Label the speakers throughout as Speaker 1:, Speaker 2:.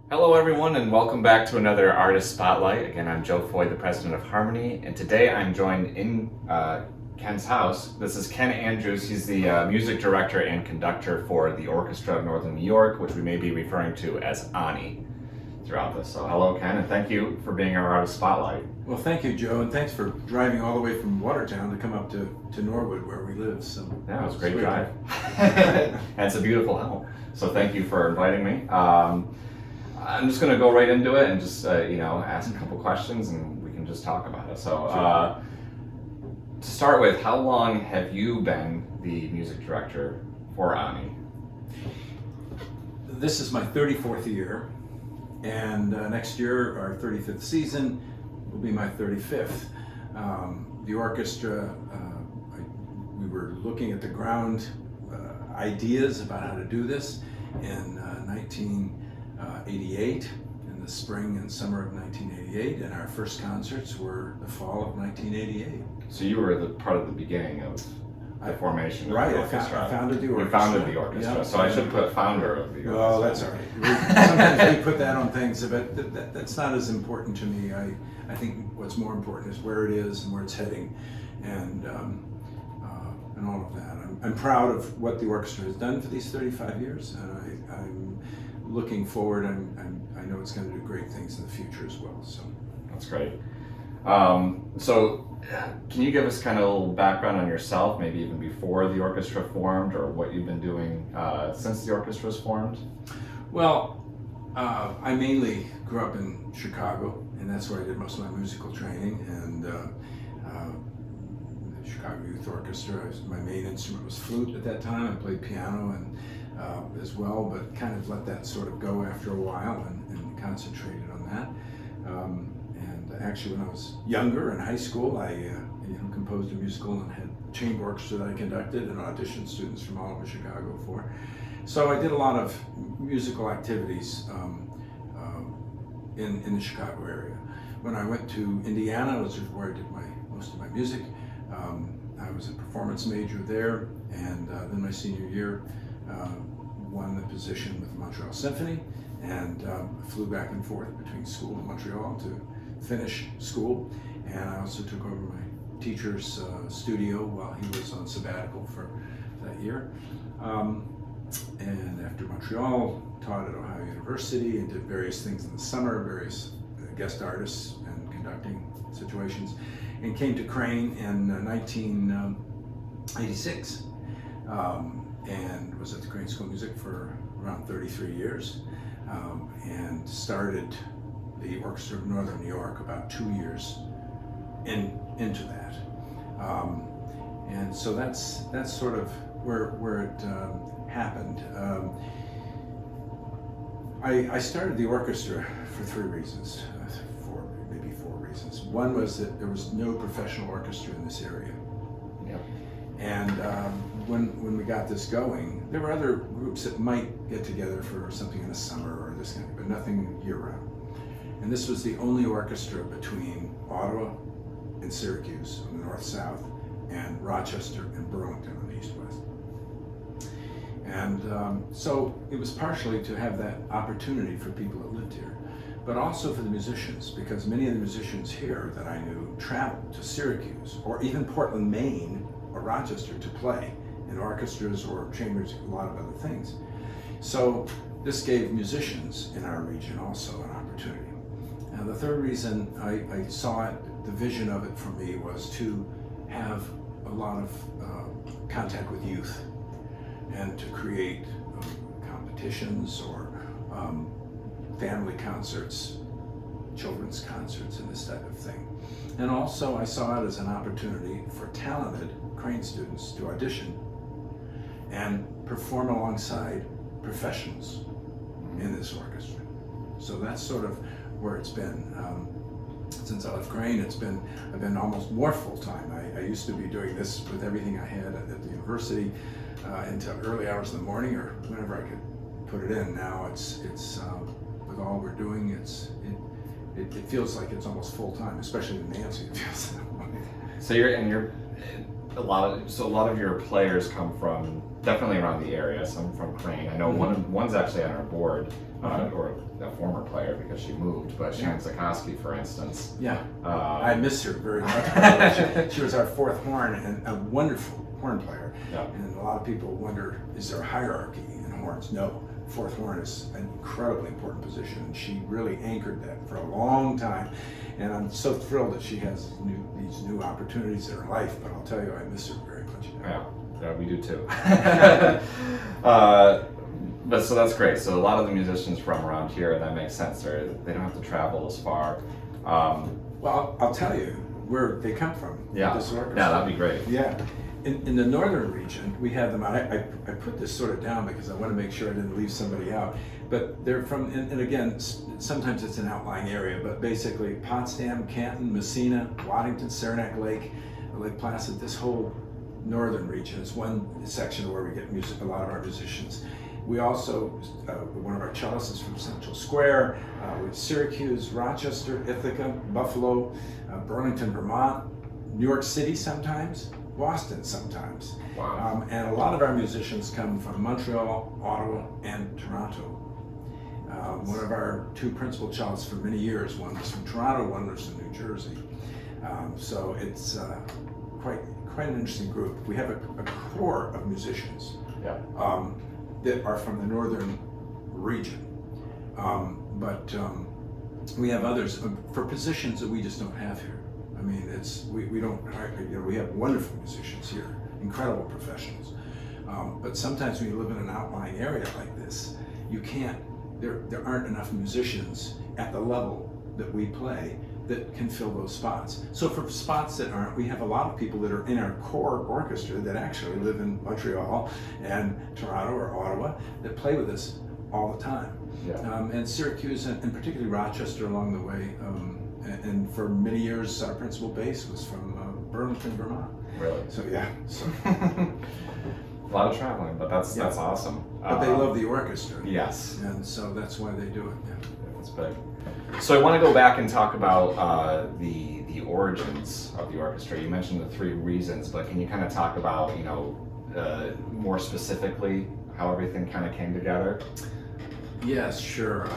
Speaker 1: Hello, everyone, and welcome back to another Artist Spotlight. Again, I'm Joe Foy, the president of Harmony, and today I'm joined in Ken's house. This is Ken Andrews. He's the music director and conductor for the Orchestra of Northern New York, which we may be referring to as ONNY throughout this. So hello, Ken, and thank you for being our Artist Spotlight.
Speaker 2: Well, thank you, Joe, and thanks for driving all the way from Watertown to come up to Norwood, where we live. So
Speaker 1: Yeah, it was a great drive. And it's a beautiful home. So thank you for inviting me. I'm just going to go right into it and just, ask a couple questions and we can just talk about it. So, to start with, how long have you been the music director for ONNY?
Speaker 2: This is my 34th year, and next year, our 35th season, will be my 35th. The orchestra, we were looking at the ground ideas about how to do this in 1988, in the spring and summer of 1988, and our first concerts were the fall of 1988.
Speaker 1: So you were the part of the beginning of the formation of the orchestra.
Speaker 2: I founded the orchestra.
Speaker 1: You founded the orchestra,
Speaker 2: Yeah.
Speaker 1: So I should put founder of the orchestra.
Speaker 2: Well, that's all right. Sometimes we put that on things, but that's not as important to me. I think what's more important is where it is and where it's heading, and all of that. I'm proud of what the orchestra has done for these 35 years, and I'm looking forward. I know it's going to do great things in the future as well. So
Speaker 1: that's great. So can you give us kind of a little background on yourself, maybe even before the orchestra formed, or what you've been doing since the orchestra was formed?
Speaker 2: Well, I mainly grew up in Chicago, and that's where I did most of my musical training. And the Chicago Youth Orchestra, my main instrument was flute at that time. I played piano and as well, but kind of let that sort of go after a while and concentrated on that. And actually, when I was younger in high school, I composed a musical and had a chamber orchestra that I conducted and auditioned students from all over Chicago for. So I did a lot of musical activities in the Chicago area. When I went to Indiana, which is where I did most of my music, I was a performance major there, and then my senior year won the position with the Montreal Symphony, and flew back and forth between school and Montreal to finish school. And I also took over my teacher's studio while he was on sabbatical for that year. And after Montreal, taught at Ohio University and did various things in the summer, various guest artists and conducting situations, and came to Crane in 1986, and was at the Crane School of Music for around 33 years, and started the Orchestra of Northern New York about 2 years into that. And so that's sort of where it happened. I started the orchestra for three reasons, maybe four reasons. One was that there was no professional orchestra in this area.
Speaker 1: Yep.
Speaker 2: And when we got this going, there were other groups that might get together for something in the summer or this kind of, but nothing year-round. And this was the only orchestra between Ottawa and Syracuse on the north-south, and Rochester and Burlington on the east-west. And so it was partially to have that opportunity for people that lived here, but also for the musicians, because many of the musicians here that I knew traveled to Syracuse or even Portland, Maine or Rochester to play in orchestras or chambers, a lot of other things. So this gave musicians in our region also an opportunity. And the third reason I saw it, the vision of it for me, was to have a lot of contact with youth and to create competitions or family concerts, children's concerts, and this type of thing. And also I saw it as an opportunity for talented Crane students to audition and perform alongside professionals in this orchestra. So that's sort of where it's been. Since I left Crane, I've been almost more full-time. I used to be doing this with everything I had at the university until early hours in the morning or whenever I could put it in. Now it's with all we're doing, it feels like it's almost full-time, especially with Nancy. It feels that way.
Speaker 1: So a lot of your players come from definitely around the area. Some from Crane. I know one's actually on our board. or a former player because she moved, but Sharon Zakowski, for instance.
Speaker 2: Yeah, I miss her very much. She was our fourth horn and a wonderful horn player.
Speaker 1: Yeah.
Speaker 2: And a lot of people wonder, is there a hierarchy in horns? No, fourth horn is an incredibly important position, and she really anchored that for a long time. And I'm so thrilled that she has these new opportunities in her life, but I'll tell you, I miss her very much.
Speaker 1: Yeah, we do too. But so that's great. So a lot of the musicians from around here, that makes sense. They don't have to travel as far.
Speaker 2: Well, I'll tell you where they come from.
Speaker 1: Yeah,
Speaker 2: This orchestra.
Speaker 1: yeah, that'd be great.
Speaker 2: Yeah. In the northern region, we have them. I put this sort of down because I want to make sure I didn't leave somebody out. But they're from, and again, sometimes it's an outlying area, but basically Potsdam, Canton, Messina, Waddington, Saranac Lake, Lake Placid, this whole northern region is one section where we get music, a lot of our musicians. We also, one of our cellists is from Central Square, with Syracuse, Rochester, Ithaca, Buffalo, Burlington, Vermont, New York City sometimes, Boston sometimes.
Speaker 1: Wow.
Speaker 2: And a lot of our musicians come from Montreal, Ottawa, and Toronto. One of our two principal cellists for many years, one was from Toronto, one was from New Jersey. So it's quite an interesting group. We have a core of musicians.
Speaker 1: Yeah.
Speaker 2: That are from the northern region, but we have others for positions that we just don't have here. I mean, we don't, we have wonderful musicians here, incredible professionals, but sometimes when you live in an outlying area like this, you can't. There aren't enough musicians at the level that we play that can fill those spots. So for spots that aren't, we have a lot of people that are in our core orchestra that actually live in Montreal and Toronto or Ottawa that play with us all the time.
Speaker 1: Yeah.
Speaker 2: And Syracuse and particularly Rochester along the way. And for many years, our principal bass was from Burlington, Vermont.
Speaker 1: Really?
Speaker 2: So yeah. So.
Speaker 1: A lot of traveling, but that's awesome.
Speaker 2: But they love the orchestra.
Speaker 1: Yes.
Speaker 2: And so that's why they do it. Yeah.
Speaker 1: That's big. So I want to go back and talk about the origins of the orchestra. You mentioned the three reasons, but can you kind of talk about, more specifically how everything kind of came together?
Speaker 2: Yes, sure.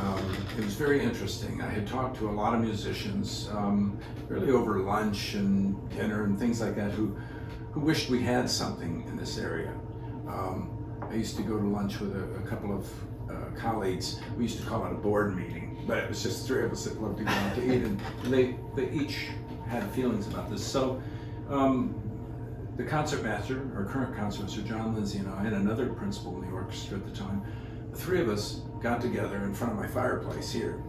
Speaker 2: It was very interesting. I had talked to a lot of musicians, really over lunch and dinner and things like that, who wished we had something in this area. I used to go to lunch with a couple of colleagues. We used to call it a board meeting, but it was just three of us that loved to go out to eat, and they each had feelings about this. So the concertmaster, our current concertmaster, John Lindsay, and I, and another principal in the orchestra at the time, the three of us got together in front of my fireplace here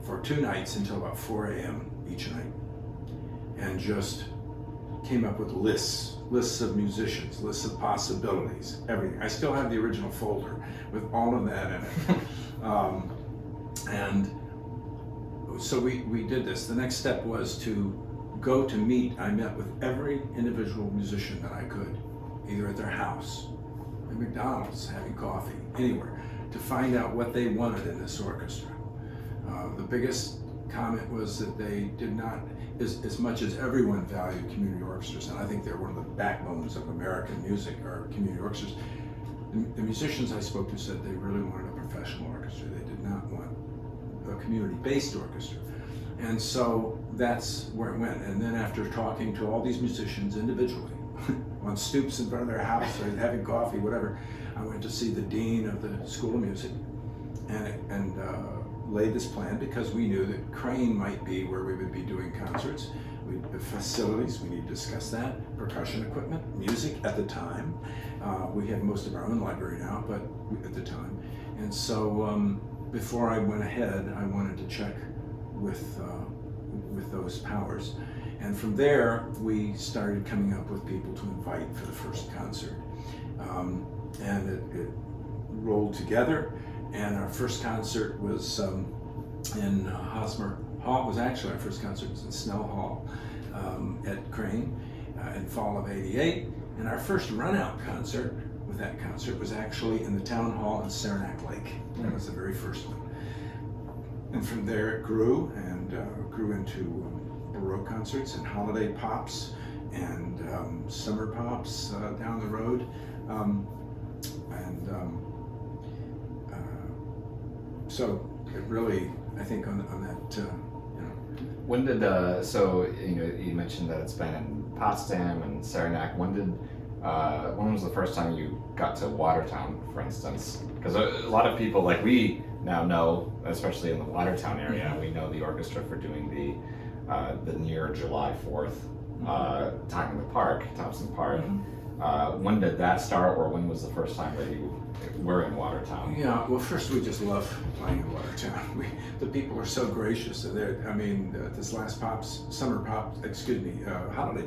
Speaker 2: for 2 nights until about 4 a.m. each night, and just came up with lists of musicians, lists of possibilities, everything. I still have the original folder with all of that in it. And so we did this. The next step was to go to meet. I met with every individual musician that I could, either at their house, at McDonald's, having coffee, anywhere, to find out what they wanted in this orchestra. The biggest comment was that they did not, as much as everyone valued community orchestras, and I think they're one of the backbones of American music, or community orchestras, the musicians I spoke to said they really wanted a professional orchestra. They did not want a community-based orchestra. And so that's where it went. And then after talking to all these musicians individually, on stoops in front of their house, or having coffee, whatever, I went to see the dean of the School of Music and laid this plan, because we knew that Crane might be where we would be doing concerts. The facilities, we need to discuss that, percussion equipment, music at the time. We have most of our own library now, but at the time. And so before I went ahead, I wanted to check with those powers. And from there, we started coming up with people to invite for the first concert. And it rolled together. And our first concert was in Hosmer Hall. It was actually our first concert was in Snell Hall at Crane in fall of '88. And our first run-out concert with that concert was actually in the town hall in Saranac Lake. That was the very first one. And from there it grew and grew into Baroque concerts and holiday pops and summer pops down the road. So it really, I think on that,
Speaker 1: When did so you mentioned that it's been in Potsdam and Saranac. When was the first time you got to Watertown, for instance? Because a lot of people, like we now know, especially in the Watertown area, we know the orchestra for doing the near July 4th time in the park, Thompson Park. When did that start, or when was the first time that you were in Watertown?
Speaker 2: Yeah, well, first we just love playing in Watertown. The people are so gracious. This last Holiday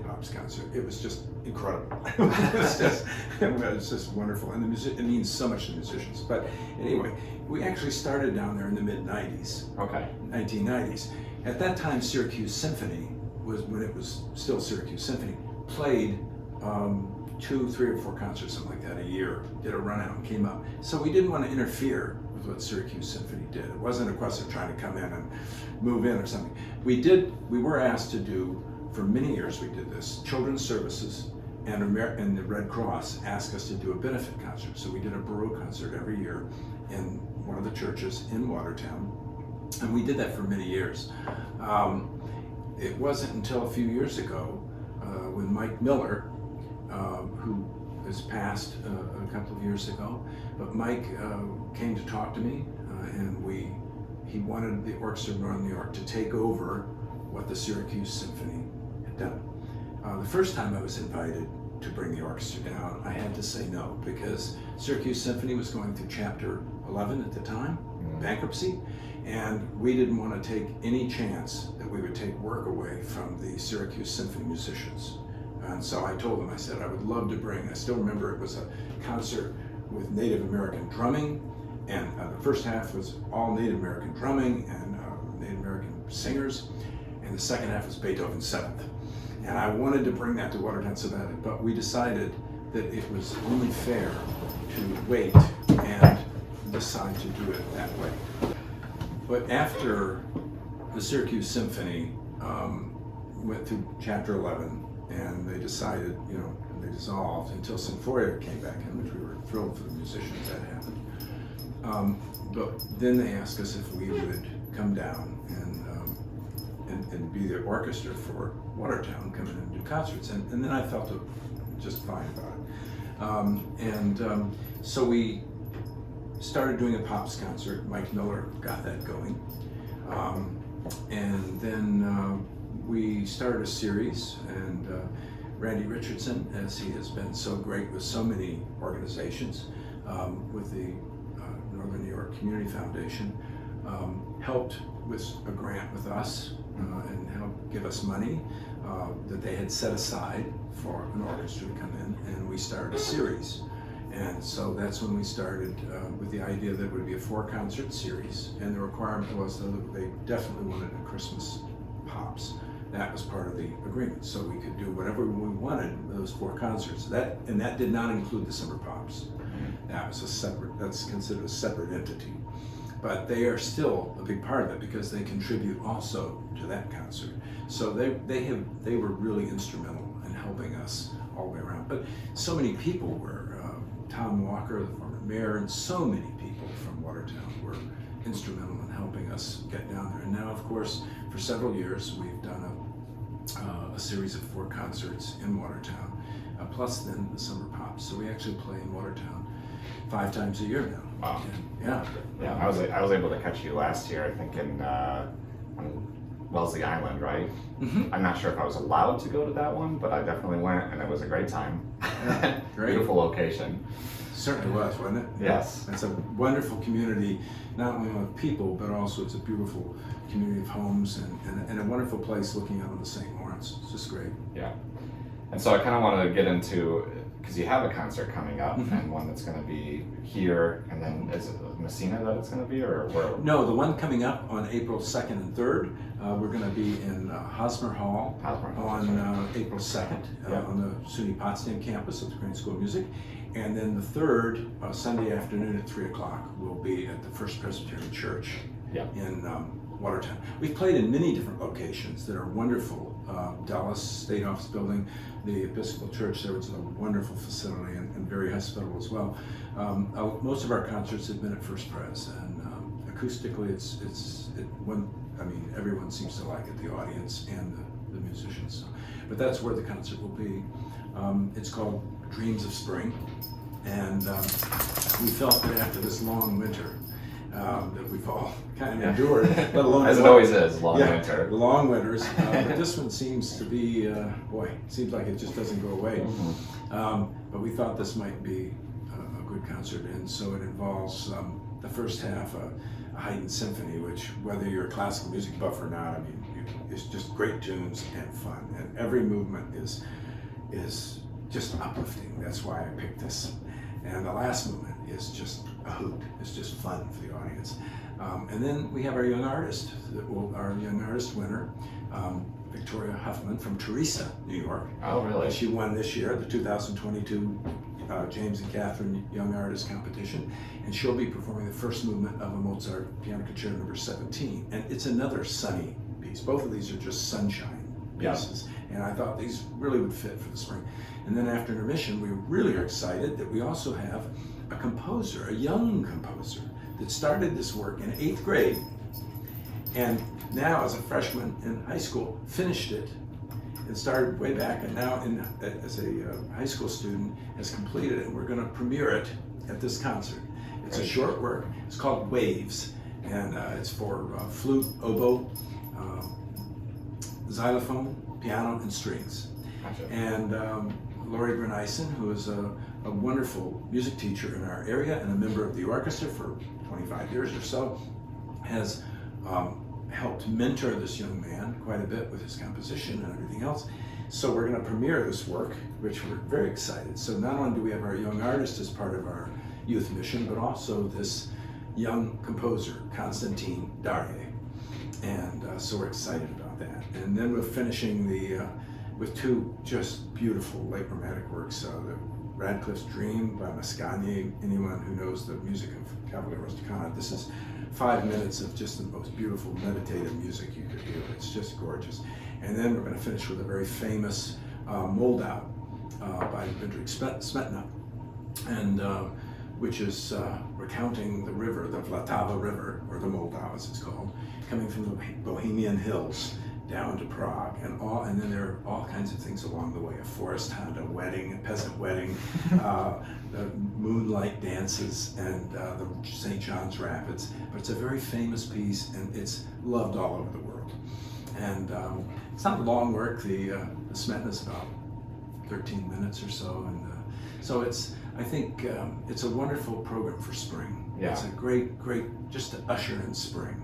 Speaker 2: Pops concert, it was just incredible. It was just wonderful. And it means so much to musicians. But anyway, we actually started down there in the mid-90s.
Speaker 1: Okay.
Speaker 2: 1990s. At that time, Syracuse Symphony was, when it was still Syracuse Symphony, played 2, 3, or 4 concerts, something like that, a year, did a run out and came up. So we didn't want to interfere with what Syracuse Symphony did. It wasn't a question of trying to come in and move in or something. We were asked to do, for many years we did this, children's services, and the Red Cross asked us to do a benefit concert. So we did a Baroque concert every year in one of the churches in Watertown, and we did that for many years. It wasn't until a few years ago when Mike Miller, who has passed a couple of years ago, but Mike came to talk to me, and he wanted the Orchestra of Northern New York to take over what the Syracuse Symphony had done. The first time I was invited to bring the orchestra down, I had to say no, because Syracuse Symphony was going through Chapter 11 at the time, bankruptcy, and we didn't want to take any chance that we would take work away from the Syracuse Symphony musicians. And so I told them, I said, I would love to bring, I still remember it was a concert with Native American drumming, and the first half was all Native American drumming and Native American singers, and the second half was Beethoven's Seventh. And I wanted to bring that to Watertown so badly, but we decided that it was only fair to wait and decide to do it that way. But after the Syracuse Symphony went through Chapter 11, and they decided, they dissolved until Sinforia came back in, which we were thrilled for the musicians that happened. But then they asked us if we would come down and be the orchestra for Watertown, come in and do concerts. And then I felt just fine about it. So we started doing a Pops concert. Mike Miller got that going. And then we started a series, and Randy Richardson, as he has been so great with so many organizations, with the Northern New York Community Foundation, helped with a grant with us and helped give us money that they had set aside for an orchestra to come in, and we started a series. And so that's when we started with the idea that it would be a 4-concert series, and the requirement was that they definitely wanted a Christmas Pops. That was part of the agreement, so we could do whatever we wanted with those 4 concerts. That did not include the Summer Pops. That was that's considered a separate entity. But they are still a big part of it because they contribute also to that concert. So they were really instrumental in helping us all the way around. But so many people were, Tom Walker, the former mayor, and so many people from Watertown were instrumental in helping us get down there. And now, of course, for several years, we've done a series of 4 concerts in Watertown, plus then the Summer Pops. So we actually play in Watertown 5 times a year now.
Speaker 1: Wow.
Speaker 2: Yeah.
Speaker 1: Yeah, I was able to catch you last year, I think on Wellesley Island, right?
Speaker 2: Mm-hmm.
Speaker 1: I'm not sure if I was allowed to go to that one, but I definitely went, and it was a great time.
Speaker 2: Yeah, great.
Speaker 1: Beautiful location.
Speaker 2: Certainly was, wasn't it?
Speaker 1: Yes.
Speaker 2: It's a wonderful community, not only of people, but also it's a beautiful community of homes and a wonderful place looking out on the St. Lawrence. It's just great.
Speaker 1: Yeah. And so I kind of wanted to get into, because you have a concert coming up,
Speaker 2: Mm-hmm.
Speaker 1: and one that's going to be here, and then is it Messina that it's going to be, or where?
Speaker 2: No, the one coming up on April 2nd and 3rd, we're going to be in Hosmer Hall on April 2nd on the SUNY Potsdam campus of the Green School of Music. And then the 3rd, Sunday afternoon at 3 o'clock, will be at the First Presbyterian Church in Watertown. We've played in many different locations that are wonderful. Dallas State Office Building, the Episcopal Church there, was a wonderful facility and very hospitable as well. Most of our concerts have been at First Pres, and a acoustically, everyone seems to like it, the audience and the musicians. So, but that's where the concert will be. It's called Dreams of Spring, and we felt that after this long winter that we've all kind of endured, let alone
Speaker 1: as it always is, long winter.
Speaker 2: The long winters. But this one seems to be, seems like it just doesn't go away. But we thought this might be a good concert, and so it involves the first half, a Haydn symphony, which, whether you're a classical music buff or not, it's just great tunes and fun, and every movement is just uplifting. That's why I picked this. And the last movement is just a hoot. It's just fun for the audience. And then we have our young artist, our young artist winner, Victoria Huffman from Teresa, New York.
Speaker 1: Oh, really?
Speaker 2: She won this year, the 2022 James and Catherine Young Artist Competition, and she'll be performing the first movement of a Mozart Piano Concerto number 17. And it's another sunny piece. Both of these are just sunshine pieces. And I thought these really would fit for the spring. And then after intermission, we really are excited that we also have a composer, a young composer, that started this work in 8th grade, and now as a freshman in high school, finished it, and started way back, and now as a high school student has completed it, and we're going to premiere it at this concert. It's a short work. It's called Waves, and it's for flute, oboe, xylophone, piano, and strings.
Speaker 1: Gotcha.
Speaker 2: And Laurie Berneisen, who is a wonderful music teacher in our area and a member of the orchestra for 25 years or so, has helped mentor this young man quite a bit with his composition and everything else. So we're going to premiere this work, which we're very excited. So not only do we have our young artist as part of our youth mission, but also this young composer, Konstantin Darye. And so we're excited about that. And then we're finishing with two just beautiful late romantic works. The Radcliffe's Dream by Mascagni. Anyone who knows the music of Cavaliere Rusticana, this is 5 minutes of just the most beautiful meditative music you could hear. It's just gorgeous. And then we're going to finish with a very famous Moldau by Dmitri Smetana, and which is recounting the river, the Vltava River, or the Moldau as it's called, coming from the Bohemian hills down to Prague, and then there are all kinds of things along the way: a forest hunt, a wedding, a peasant wedding, the moonlight dances, and the St. John's Rapids. But it's a very famous piece, and it's loved all over the world. And it's not long work. The Smetana is about 13 minutes or so, and so I think it's a wonderful program for spring.
Speaker 1: Yeah.
Speaker 2: It's a great, just to usher in spring.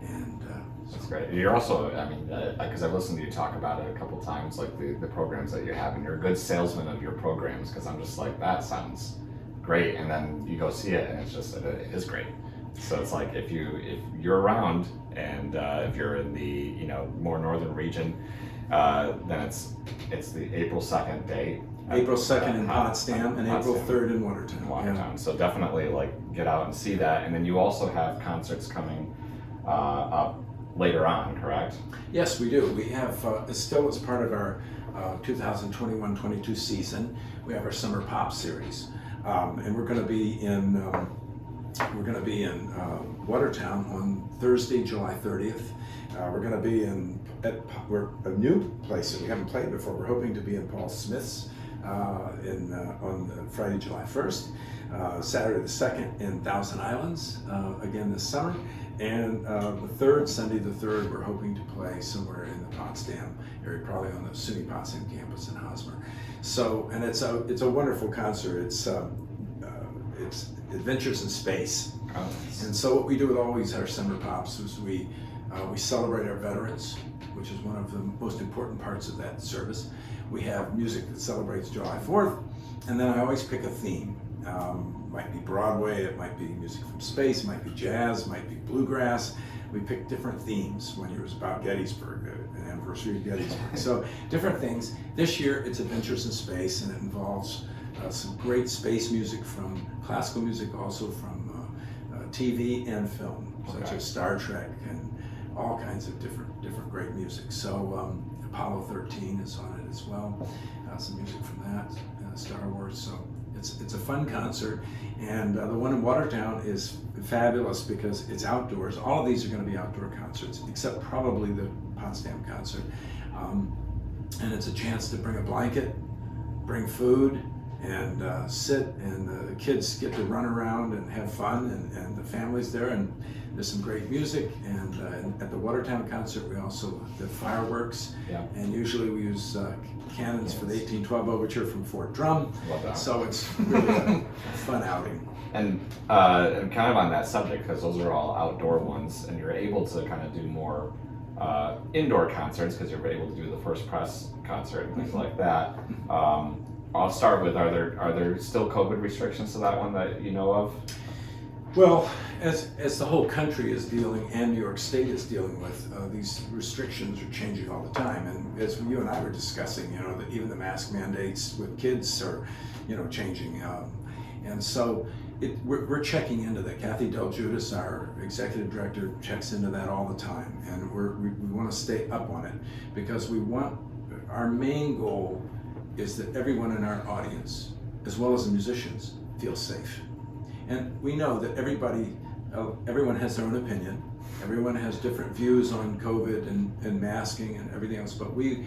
Speaker 2: And
Speaker 1: that's great. You're also, because I've listened to you talk about it a couple times, like the programs that you have, and you're a good salesman of your programs, because I'm just like, that sounds great, and then you go see it, and it is great. So it's like, if you're around, and if you're in the more northern region, then it's the April 2nd date.
Speaker 2: April 2nd in Potsdam, and April 3rd in Watertown.
Speaker 1: Yeah. So definitely get out and see that, and then you also have concerts coming up later on, correct?
Speaker 2: Yes, we do. We have still as part of our 2021-22 season, we have our Summer Pop series, and we're going to be in Watertown on Thursday, July 30th. We're going to be we're a new place that we haven't played before. We're hoping to be in Paul Smith's on Friday, July 1st, Saturday the 2nd in Thousand Islands again this summer. And the third, Sunday the 3rd, we're hoping to play somewhere in the Potsdam area, probably on the SUNY Potsdam campus in Hosmer. So, and it's a wonderful concert. It's Adventures in Space.
Speaker 1: Oh, nice.
Speaker 2: And so what we do with always our Summer Pops is we celebrate our veterans, which is one of the most important parts of that service. We have music that celebrates July 4th, and then I always pick a theme. Might be Broadway, it might be music from space, it might be jazz, it might be bluegrass. We pick different themes. One year was about Gettysburg, an anniversary of Gettysburg. So different things. This year it's Adventures in Space, and it involves some great space music from classical music, also from TV and film, such as Star Trek and all kinds of different great music. So Apollo 13 is on it as well. Some music from that, Star Wars. So It's a fun concert, and the one in Watertown is fabulous because it's outdoors. All of these are going to be outdoor concerts, except probably the Potsdam concert. And it's a chance to bring a blanket, bring food, and sit, and the kids get to run around and have fun, and the family's there, and there's some great music. And at the Watertown concert, we also the fireworks, and usually we use cannons for the 1812 overture from Fort Drum.
Speaker 1: Love that.
Speaker 2: So it's really a fun outing.
Speaker 1: And kind of on that subject, because those are all outdoor ones, and you're able to kind of do more indoor concerts because you're able to do the First Press concert and things like that. I'll start with, are there still COVID restrictions to that one that you know of?
Speaker 2: Well, as the whole country is dealing and New York State is dealing with, these restrictions are changing all the time. And as you and I were discussing, that even the mask mandates with kids are, changing. And so we're checking into that. Kathy Del Giudice, our executive director, checks into that all the time. And we want to stay up on it because our main goal is that everyone in our audience, as well as the musicians, feel safe. And we know that everyone has their own opinion. Everyone has different views on COVID and masking and everything else, but we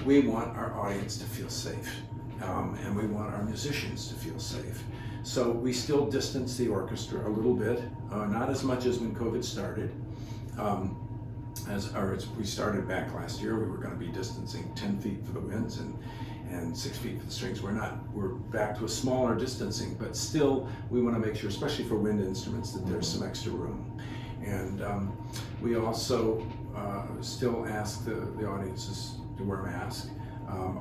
Speaker 2: want our audience to feel safe. And we want our musicians to feel safe. So we still distance the orchestra a little bit, not as much as when COVID started. As we started back last year, we were going to be distancing 10 feet for the winds and 6 feet for the strings. We're back to a smaller distancing, but still we want to make sure, especially for wind instruments, that there's some extra room. And we also still ask the audiences to wear masks.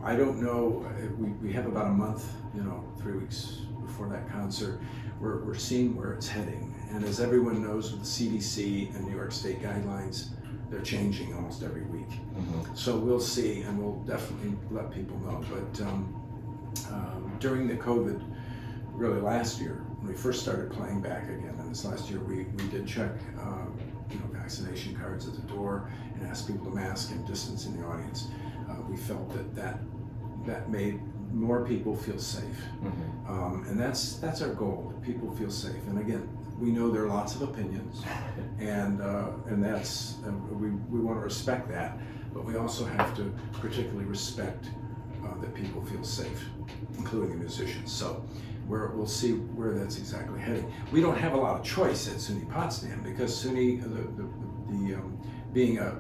Speaker 2: I don't know, we have about a month, 3 weeks before that concert. We're seeing where it's heading. And as everyone knows, with the CDC and New York State guidelines, they're changing almost every week. So we'll see, and we'll definitely let people know. But during the COVID, really last year, when we first started playing back again, and this last year, we did check vaccination cards at the door and asked people to mask and distance in the audience. We felt that made more people feel safe. And that's our goal, that people feel safe. And again, we know there are lots of opinions, and that's we want to respect that, but we also have to particularly respect that people feel safe, including the musicians. So we'll see where that's exactly heading. We don't have a lot of choice at SUNY Potsdam because SUNY, being a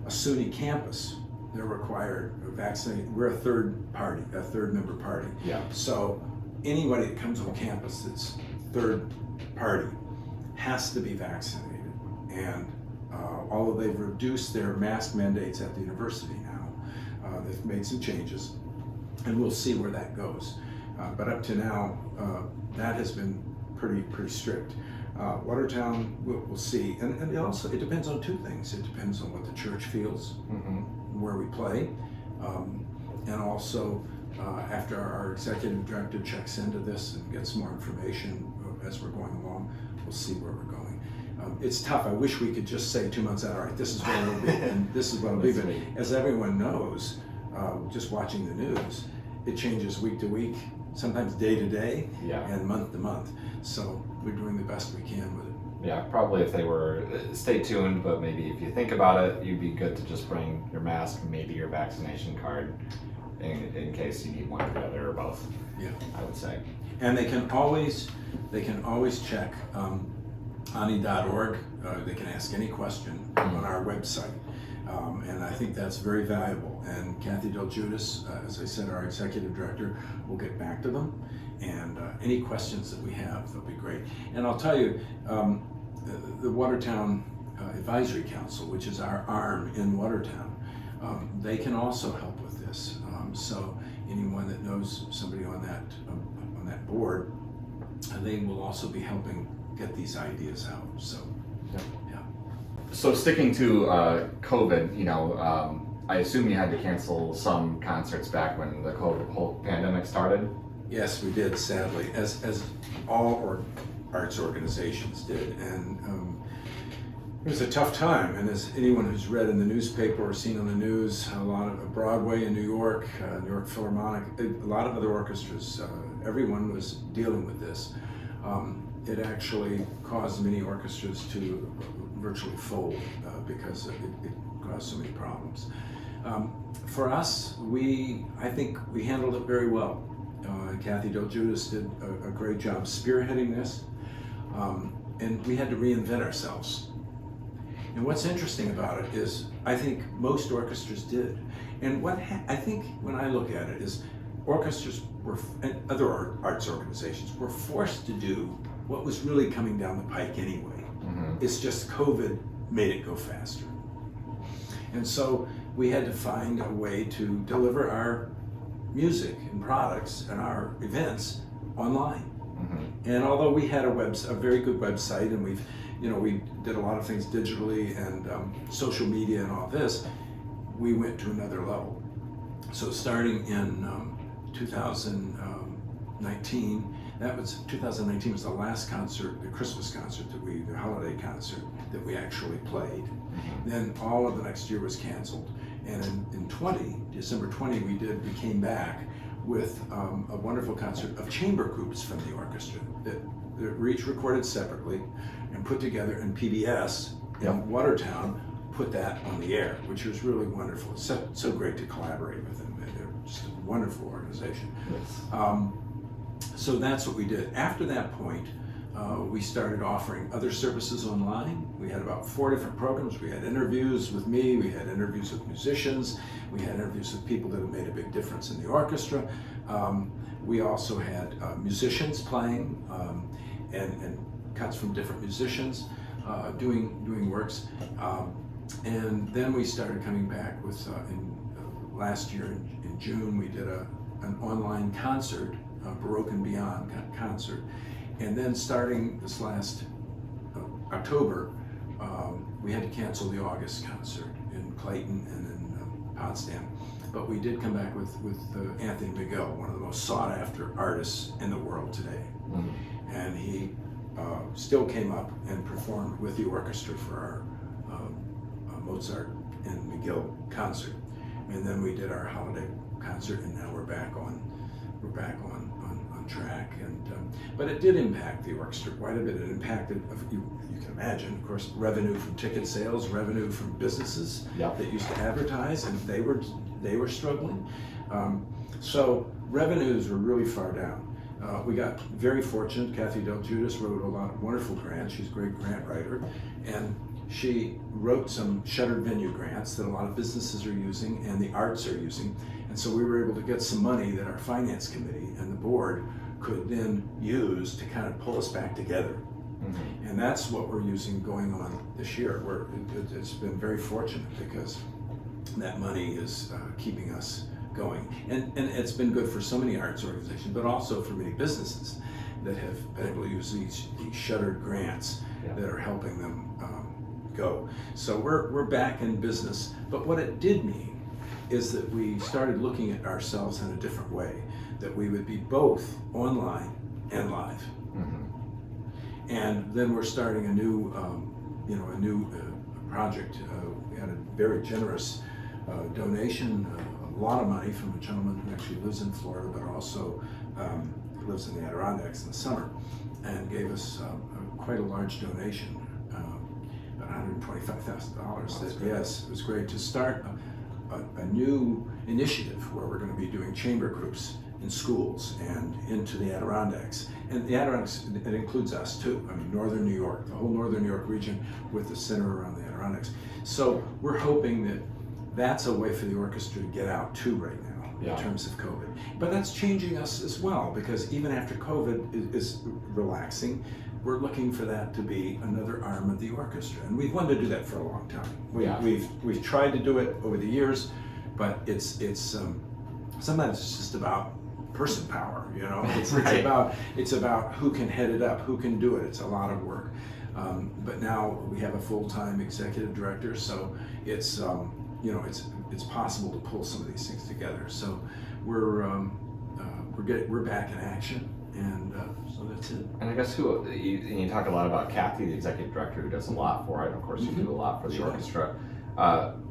Speaker 2: SUNY campus, they're required to vaccinate. We're a third member party. So anybody that comes on campus that's third party has to be vaccinated. And although they've reduced their mask mandates at the university now, they've made some changes, and we'll see where that goes. But up to now, that has been pretty strict. Watertown, we'll see. And it depends on two things. It depends on what the church feels, where we play, and also after our executive director checks into this and gets more information as we're going along, we'll see where we're going. It's tough. I wish we could just say 2 months out, all right, this is where it'll be, and this is what it'll be. But as everyone knows, just watching the news, it changes week to week, sometimes day to day, and month to month. So we're doing the best we can with it.
Speaker 1: Yeah, probably if they were, stay tuned, but maybe if you think about it, you'd be good to just bring your mask, maybe your vaccination card, in case you need one or the other or both. I would say.
Speaker 2: And they can always check ONNY.org. They can ask any question on our website. And I think that's very valuable. And Kathy Del Giudice, as I said, our executive director, will get back to them. And any questions that we have, they'll be great. And I'll tell you, the Watertown Advisory Council, which is our arm in Watertown, they can also help with this. So anyone that knows somebody on that board, they will also be helping get these ideas out. So,
Speaker 1: So sticking to COVID, I assume you had to cancel some concerts back when the whole pandemic started?
Speaker 2: Yes, we did, sadly, as all arts organizations did. And It was a tough time, and as anyone who's read in the newspaper or seen on the news, a lot of Broadway in New York Philharmonic, a lot of other orchestras, everyone was dealing with this. It actually caused many orchestras to virtually fold because it caused so many problems. For us, I think we handled it very well. Kathy Del Giudice did a great job spearheading this, and we had to reinvent ourselves. And what's interesting about it is, I think most orchestras did. And I think when I look at it is, orchestras and other arts organizations were forced to do what was really coming down the pike anyway. Mm-hmm. It's just COVID made it go faster. And so we had to find a way to deliver our music and products and our events online. Mm-hmm. And although we had a very good website, and we did a lot of things digitally and social media and all this, we went to another level. So starting in 2019 was the last concert, the Christmas concert the holiday concert that we actually played. Mm-hmm. Then all of the next year was canceled. And in December 20, we came back with a wonderful concert of chamber groups from the orchestra that were each recorded separately and put together, and PBS in Watertown put that on the air, which was really wonderful. It's so great to collaborate with them. They're just a wonderful organization. Yes. So that's what we did. After that point, we started offering other services online. We had about 4 different programs. We had interviews with me, we had interviews with musicians, we had interviews with people that have made a big difference in the orchestra. We also had musicians playing and cuts from different musicians doing works. And then we started coming back with, last year in June, we did an online concert, Baroque and Beyond concert. And then starting this last October, we had to cancel the August concert in Clayton and in Potsdam. But we did come back with Anthony Miguel, one of the most sought after artists in the world today. Mm-hmm. And he still came up and performed with the orchestra for our Mozart and Miguel concert. And then we did our holiday concert, and now we're back on track. And but it did impact the orchestra quite a bit. It impacted, you can imagine, of course, revenue from ticket sales, revenue from businesses that used to advertise, and they were struggling. So revenues were really far down. We got very fortunate. Kathy Del Giudice wrote a lot of wonderful grants. She's a great grant writer, and she wrote some shuttered venue grants that a lot of businesses are using and the arts are using. And so we were able to get some money that our finance committee and the board could then use to kind of pull us back together. Mm-hmm. And that's what we're using going on this year. It's been very fortunate because that money is keeping us going. And it's been good for so many arts organizations, but also for many businesses that have been able to use these shuttered grants that are helping them go. So we're back in business. But what it did mean is that we started looking at ourselves in a different way, that we would be both online and live. Mm-hmm. And then we're starting a new project. We had a very generous donation, a lot of money from a gentleman who actually lives in Florida, but also lives in the Adirondacks in the summer, and gave us quite a large donation, about $125,000. Yes, it was great to start a new initiative where we're going to be doing chamber groups in schools and into the Adirondacks. And the Adirondacks, it includes us too. I mean, northern New York, the whole northern New York region with the center around the Adirondacks. So we're hoping that that's a way for the orchestra to get out too right now in terms of COVID. But that's changing us as well, because even after COVID is relaxing, we're looking for that to be another arm of the orchestra. And we've wanted to do that for a long time. We've tried to do it over the years, but it's sometimes it's just about person power, you know. It's about who can head it up, who can do it. It's a lot of work. But now we have a full-time executive director, so it's it's possible to pull some of these things together. So we're back in action, and so
Speaker 1: And I guess you talk a lot about Kathy, the executive director, who does a lot for it. Of course, you do a lot for the
Speaker 2: Sure.
Speaker 1: orchestra.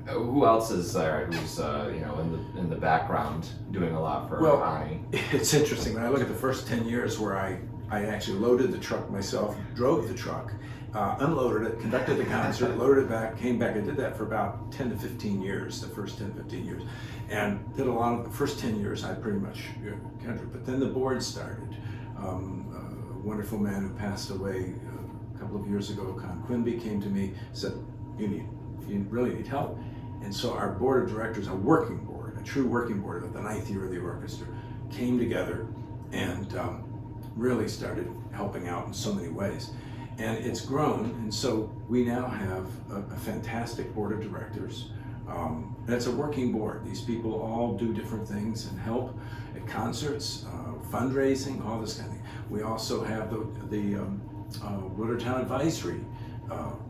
Speaker 1: Who else is there who's in the background doing a lot for Onnys?
Speaker 2: It's interesting. When I look at the first 10 years where I actually loaded the truck myself, drove the truck, unloaded it, conducted the concert, loaded it back, came back. I did that for about 10 to 15 years, the first 10 to 15 years. And did a lot of the first 10 years, I pretty much conducted. But then the board started. A wonderful man who passed away a couple of years ago, Con Quimby, came to me, said, you really need help. And so our board of directors, a working board, a true working board of the 9th year of the orchestra, came together and really started helping out in so many ways. And it's grown, and so we now have a fantastic board of directors. It's a working board. These people all do different things and help at concerts, fundraising, all this kind of thing. We also have the Watertown Advisory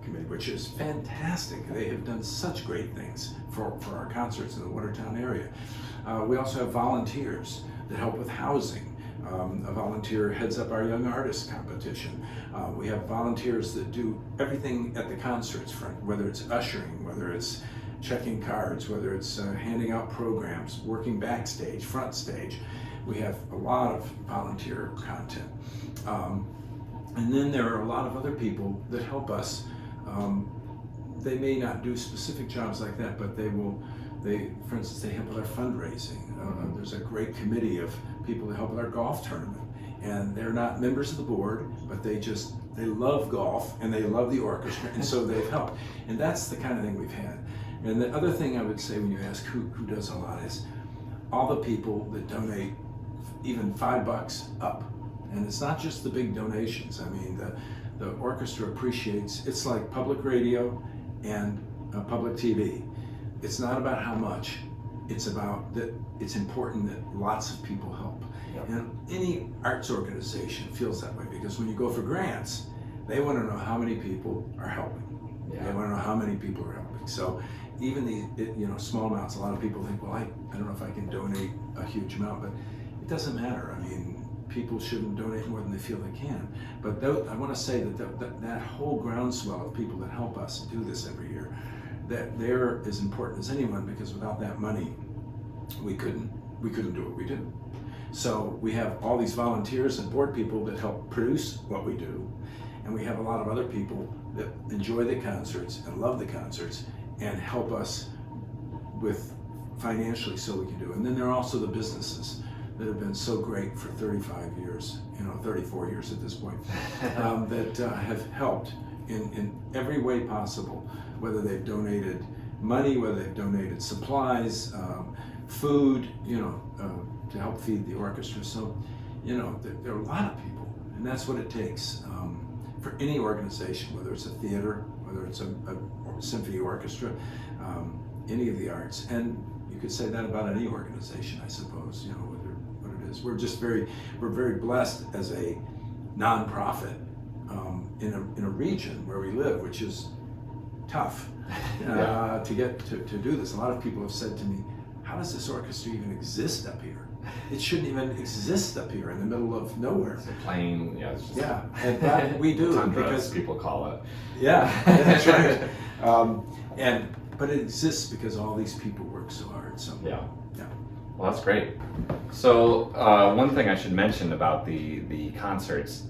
Speaker 2: Committee, which is fantastic. They have done such great things for our concerts in the Watertown area. We also have volunteers that help with housing. A volunteer heads up our young artist competition. We have volunteers that do everything at the concerts front, whether it's ushering, whether it's checking cards, whether it's handing out programs, working backstage, front stage. We have a lot of volunteer content. And then there are a lot of other people that help us. They may not do specific jobs like that, but for instance, they help with our fundraising. There's a great committee of people that help with our golf tournament. And they're not members of the board, but they love golf and they love the orchestra, and so they've helped. And that's the kind of thing we've had. And the other thing I would say when you ask who does a lot is all the people that donate even $5 up. And it's not just the big donations. I mean, the orchestra appreciates, it's like public radio and public TV. It's not about how much, it's about that it's important that lots of people help.
Speaker 1: Yep.
Speaker 2: And any arts organization feels that way, because when you go for grants, they want to know how many people are helping.
Speaker 1: Yeah.
Speaker 2: They want to know how many people are helping. So even these small amounts, a lot of people think, well, I don't know if I can donate a huge amount, but it doesn't matter. I mean, people shouldn't donate more than they feel they can. But I want to say that whole groundswell of people that help us do this every year, that they're as important as anyone, because without that money, we couldn't do what we do. So we have all these volunteers and board people that help produce what we do, and we have a lot of other people that enjoy the concerts and love the concerts and help us with financially so we can do it. And then there are also the businesses that have been so great for 35 years, 34 years at this point, that have helped in every way possible, whether they've donated money, whether they've donated supplies, food, to help feed the orchestra. So, there are a lot of people, and that's what it takes for any organization, whether it's a theater, whether it's a symphony orchestra, any of the arts. And you could say that about any organization, I suppose, what it is. We're very blessed as a nonprofit in a region where we live, which is tough to get to do this. A lot of people have said to me, how does this orchestra even exist up here? It shouldn't even exist up here in the middle of nowhere.
Speaker 1: It's a plain, it's just
Speaker 2: and that we do,
Speaker 1: tundra,
Speaker 2: because
Speaker 1: people call it.
Speaker 2: that's right. But it exists because all these people work so hard. So
Speaker 1: Yeah. Well, that's great. So one thing I should mention about the concerts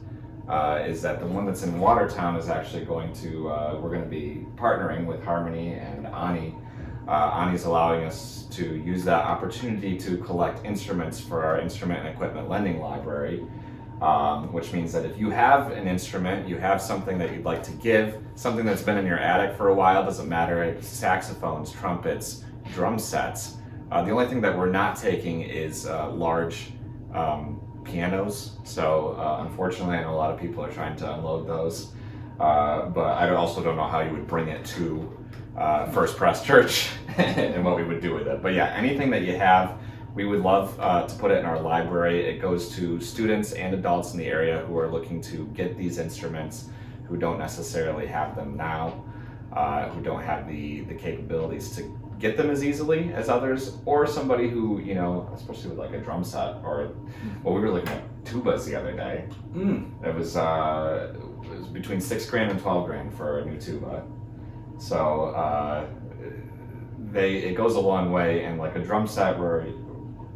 Speaker 1: is that the one that's in Watertown is actually we're going to be partnering with Harmony and ONNY. ONNY's allowing us to use that opportunity to collect instruments for our instrument and equipment lending library, which means that if you have an instrument, you have something that you'd like to give, something that's been in your attic for a while, doesn't matter, it's saxophones, trumpets, drum sets. The only thing that we're not taking is large pianos. So unfortunately, I know a lot of people are trying to unload those, but I also don't know how you would bring it to First Pres Church and what we would do with it. But yeah, anything that you have, we would love to put it in our library. It goes to students and adults in the area who are looking to get these instruments, who don't necessarily have them now, who don't have the capabilities to get them as easily as others, or somebody who, especially with like a drum set, or well, we were looking at tubas the other day. It was between $6,000 and $12,000 for a new tuba. So it goes a long way, and like a drum set where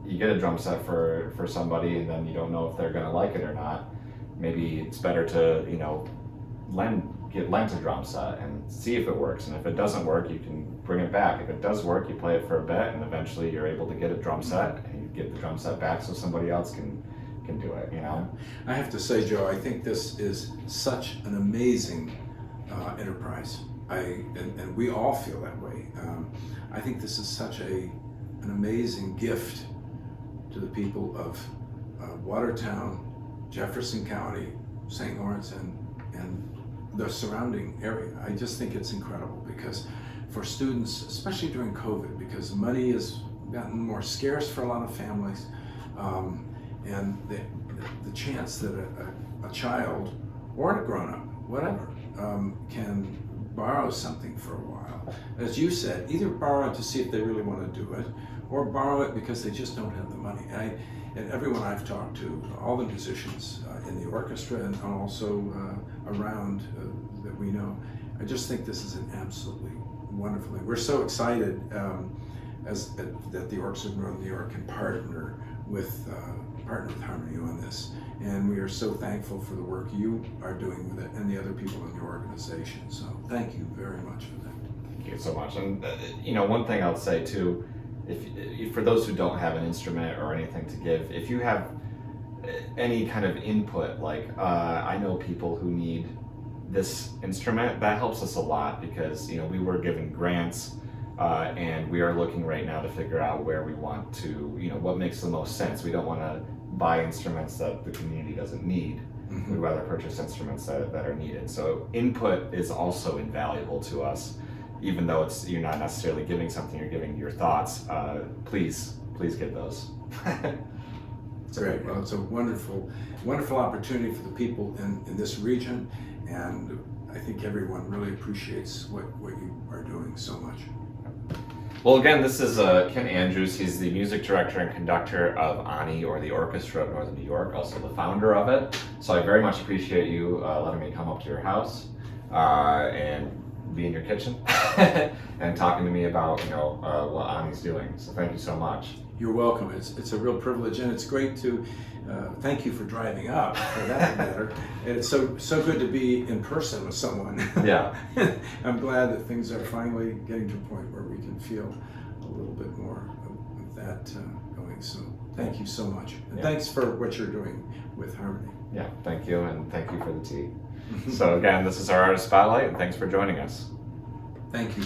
Speaker 1: you get a drum set for somebody and then you don't know if they're gonna like it or not. Maybe it's better to get lent a drum set and see if it works, and if it doesn't work, you can bring it back. If it does work, you play it for a bit, and eventually you're able to get a drum set, and you give the drum set back so somebody else can do it.
Speaker 2: I have to say, Joe, I think this is such an amazing enterprise. And we all feel that way. I think this is such an amazing gift to the people of Watertown, Jefferson County, St. Lawrence, and the surrounding area. I just think it's incredible, because for students, especially during COVID, because money has gotten more scarce for a lot of families, and the chance that a child or a grown-up, whatever, can borrow something for a while. As you said, either borrow it to see if they really want to do it, or borrow it because they just don't have the money. And everyone I've talked to, all the musicians in the orchestra and also around that we know, I just think this is an absolutely wonderful thing. We're so excited that the Orchestra of Northern New York can partner with Harmony on this, and we are so thankful for the work you are doing with it and the other people in your organization. So thank you very much for that.
Speaker 1: Thank you so much. And one thing I'll say too, if for those who don't have an instrument or anything to give, if you have any kind of input, like I know people who need this instrument, that helps us a lot, because we were given grants and we are looking right now to figure out where we want to, what makes the most sense. We don't want to buy instruments that the community doesn't need. Mm-hmm. We'd rather purchase instruments that are needed. So input is also invaluable to us, even though you're not necessarily giving something, you're giving your thoughts. Please give those.
Speaker 2: Great. Well, it's a wonderful opportunity for the people in this region, and I think everyone really appreciates what you are doing so much.
Speaker 1: Well, again, this is Ken Andrews. He's the music director and conductor of ONNY, or the Orchestra of Northern New York, also the founder of it. So I very much appreciate you letting me come up to your house and be in your kitchen and talking to me about what ONNY's doing. So thank you so much.
Speaker 2: You're welcome. It's a real privilege, and it's great to thank you for driving up, for that matter. It's so good to be in person with someone.
Speaker 1: Yeah.
Speaker 2: I'm glad that things are finally getting to a point where we can feel a little bit more of that going. So thank you so much. And thanks for what you're doing with Harmony.
Speaker 1: Yeah, thank you, and thank you for the tea. So again, this is our Artist Spotlight, and thanks for joining us.
Speaker 2: Thank you.